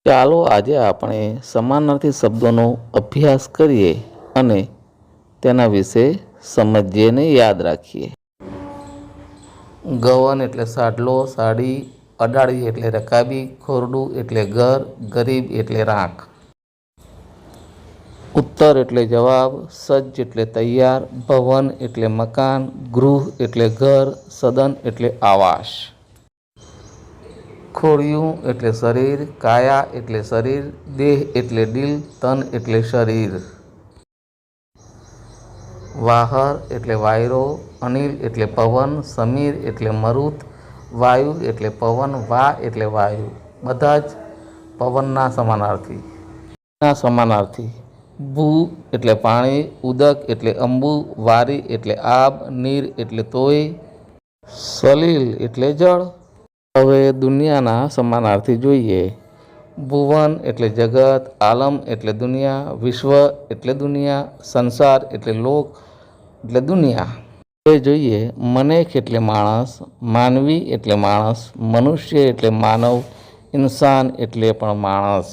ચાલો આજે આપણે સમાનાર્થી શબ્દોનો અભ્યાસ કરીએ અને તેના વિશે સમજીએ ને યાદ રાખીએ. ગવન એટલે સાડલો, સાડી. અડાળી એટલે રકાબી, ખોરડું એટલે ઘર, ગરીબ એટલે રાખ. ઉત્તર એટલે જવાબ, સજ્જ એટલે તૈયાર, ભવન એટલે મકાન, ગૃહ એટલે ઘર, સદન એટલે આવાસ. ખોડિયું એટલે શરીર, કાયા એટલે શરીર, દેહ એટલે દિલ, તન એટલે શરીર. વાહર એટલે વાયરો, અનિલ એટલે પવન, સમીર એટલે મરુત, વાયુ એટલે પવન, વા એટલે વાયુ. બધા જ પવનના સમાનાર્થી. સમાનાર્થી ભૂ એટલે પાણી, ઉદક એટલે અંબુ, વારી એટલે આબ, નીર એટલે તોય, સલીલ એટલે જળ. હવે દુનિયાના સમાનાર્થી જોઈએ. ભુવન એટલે જગત, આલમ એટલે દુનિયા, વિશ્વ એટલે દુનિયા, સંસાર એટલે લોક એટલે દુનિયા. હવે જોઈએ મનેખ એટલે માણસ, માનવી એટલે માણસ, મનુષ્ય એટલે માનવ, ઇન્સાન એટલે પણ માણસ.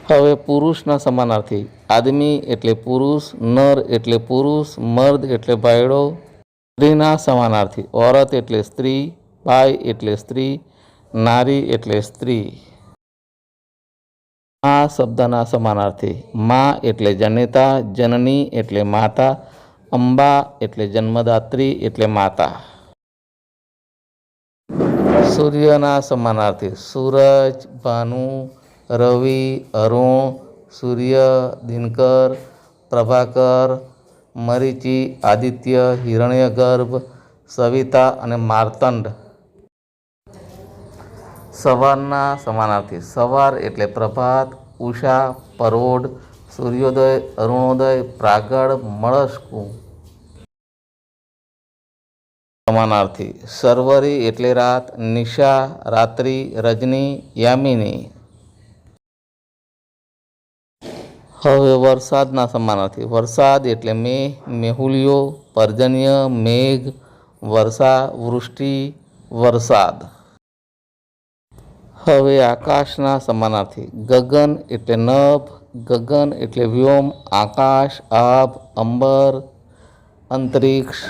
હવે પુરુષના સમાનાર્થી. આદમી એટલે પુરુષ, નર એટલે પુરુષ, મર્દ એટલે ભાયડો. સ્ત્રીના સમાનાર્થી. औरत એટલે સ્ત્રી, બાઈ એટલે સ્ત્રી, નારી એટલે સ્ત્રી. મા શબ્દના સમાનાર્થી. મા એટલે જનેતા, જનની એટલે માતા, અંબા એટલે જન્મદાત્રી એટલે માતા. સૂર્યના સમાનાર્થી. સૂરજ, ભાનુ, રવિ, અરુણ, સૂર્ય, દિનકર, પ્રભાકર, મરીચી, આદિત્ય, હિરણ્યગર્ભ, સવિતા અને માર્તંડ. સવારના સમાનાર્થી. સવાર એટલે પ્રભાત, ઉષા, પરોઢ, સૂર્યોદય, અરુણોદય, પ્રાગળ, મળસ્કુ. સમાનાર્થી. સર્વરી એટલે રાત, નિશા, રાત્રિ, રજની, યામિની. હવે વરસાદના સમાનાર્થી. વરસાદ એટલે મેઘ, મેહુલિયો, પર્જન્ય, મેઘ, વર્ષા, વૃષ્ટિ, વરસાદ. હવે આકાશના સમાનાર્થી. ગગન એટલે નભ, ગગન એટલે વ્યોમ, આકાશ, આભ, અંબર, અંતરિક્ષ.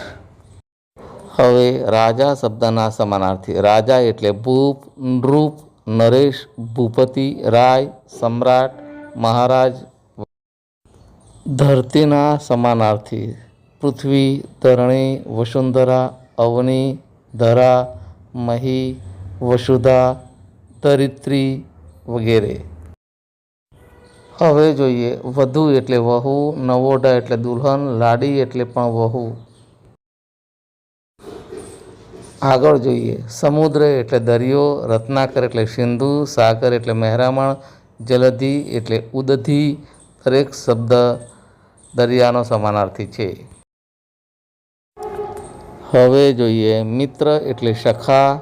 હવે રાજા શબ્દના સમાનાર્થી. રાજા એટલે ભૂપ, નૃપ, નરેશ, ભૂપતિ, રાય, સમ્રાટ, મહારાજ. ધરતીના સમાનાર્થી. પૃથ્વી, ધરણી, વસુંધરા, અવનિ, ધરા, મહી, વસુધા, ધરિત્રી વગેરે. હવે જોઈએ વધુ એટલે વહુ, નવોઢા એટલે દુલ્હન, લાડી એટલે પણ વહુ. આગળ જોઈએ સમુદ્ર એટલે દરિયો, રત્નાકર એટલે સિંધુ, સાગર એટલે મહેરામણ, જલધિ એટલે ઉદધિ. દરેક શબ્દ દરિયાનો સમાનાર્થી છે. હવે જોઈએ મિત્ર એટલે સખા,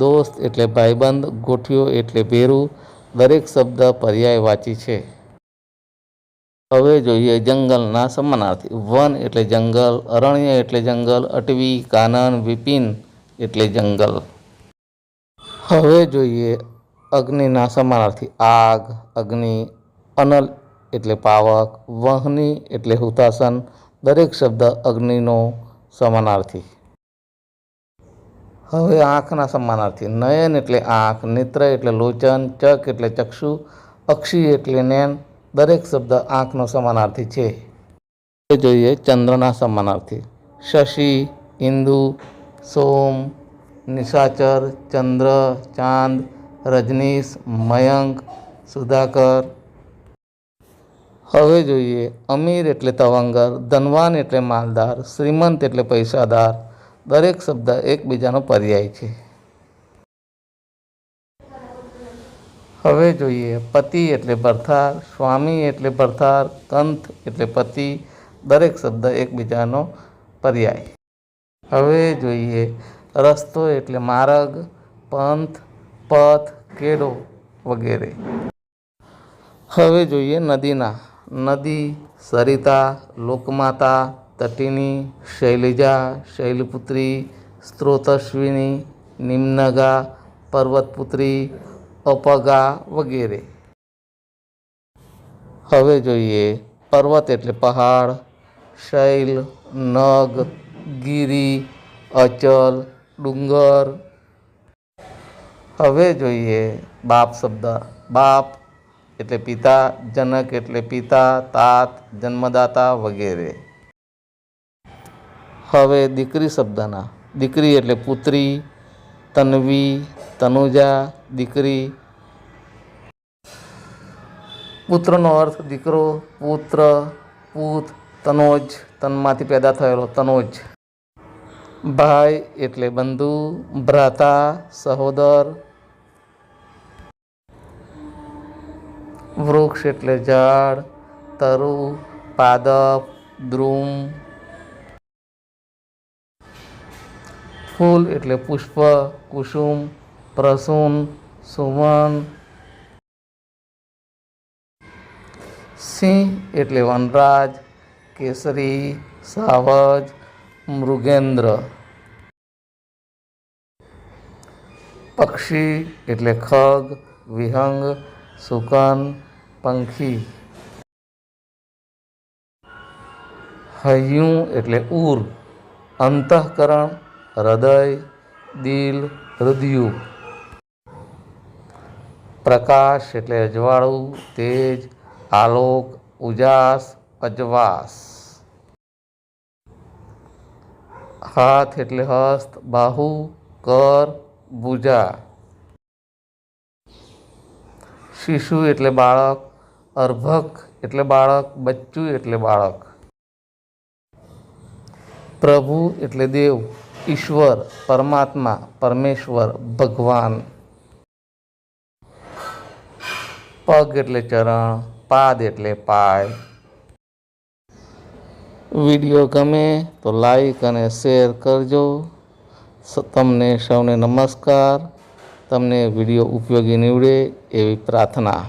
દોસ્ત એટલે ભાઈબંધ, ગોઠિયો એટલે ભેરું. દરેક શબ્દ પર્યાયવાચી છે. હવે જોઈએ જંગલના સમાનાર્થી. વન એટલે જંગલ, અરણ્ય એટલે જંગલ, અટવી, કાનન, વિપિન એટલે જંગલ. હવે જોઈએ અગ્નિના સમાનાર્થી. આગ, અગ્નિ, અનલ એટલે પાવક, વહની એટલે હુતાસન. દરેક શબ્દ અગ્નિનો સમાનાર્થી. હવે આંખના સમાનાર્થી. નયન એટલે આંખ, નેત્ર એટલે લોચન, ચક એટલે ચક્ષુ, અક્ષી એટલે નેન. દરેક શબ્દ આંખનો સમાનાર્થી છે. હવે જોઈએ ચંદ્રના સમાનાર્થી. શશી, ઇન્દુ, સોમ, નિશાચર, ચંદ્ર, ચાંદ, રજનીશ, મયંક, સુધાકર. હવે જોઈએ અમીર એટલે તવંગર, ધનવાન એટલે માલદાર, શ્રીમંત એટલે પૈસાદાર. દરેક શબ્દ એકબીજાનો પર્યાય છે. હવે જોઈએ પતિ એટલે ભરથાર, સ્વામી એટલે ભરથાર, કંથ એટલે પતિ. દરેક શબ્દ એકબીજાનો પર્યાય. હવે જોઈએ રસ્તો એટલે માર્ગ, પંથ, પથ, કેડો વગેરે. હવે જોઈએ નદીના. નદી, સરિતા, લોકમાતા, તટિની, શૈલજા, શૈલપુત્રી, સ્ત્રોતસ્વિની, નિમ્નગા, પર્વતપુત્રી, અપગા વગેરે. હવે જોઈએ પર્વત એટલે પહાડ, શૈલ, નગ, ગિરી, અચલ, ડુંગર. હવે જોઈએ બાપ શબ્દ. બાપ એટલે પિતા, જનક એટલે પિતા, તાત જન્મદાતા વગેરે. હવે દીકરી શબ્દના. દીકરી એટલે પુત્રી, તન્વી, તનુજા, દીકરી. પુત્રનો અર્થ દીકરો, પુત્ર, પૂત, તનોજ, તનમાંથી પેદા થયેલો તનોજ. ભાઈ એટલે બંધુ, ભ્રાતા, સહોદર. વૃક્ષ એટલે ઝાડ, તરુ, પાદપ, દ્રુમ. ફૂલ એટલે પુષ્પ, કુસુમ, પ્રસૂન, સુમન. સિંહ એટલે વનરાજ, કેસરી, સાવજ, મૃગેન્દ્ર. પક્ષી એટલે ખગ, વિહંગ, શુકન, પંખી. હૈયું એટલે ઉર, અંતઃકરણ, હૃદય, દિલ, હૃદયું. પ્રકાશ એટલે અજવાળું, તેજ, આલોક, ઉજાસ, અજવાસ. હાથ એટલે હસ્ત, બાહુ, કર, ભુજા. શિશુ એટલે બાળક, અર્ભક એટલે બાળક, બચ્ચું એટલે બાળક. પ્રભુ એટલે દેવ, ઈશ્વર, પરમાત્મા, પરમેશ્વર, ભગવાન. પગ એટલે ચરણ, પાદ એટલે પાય. વિડીયો ગમે તો લાઈક અને શેર કરજો. તમને સૌને નમસ્કાર. તમને વિડીયો ઉપયોગી નીવડે એવી પ્રાર્થના.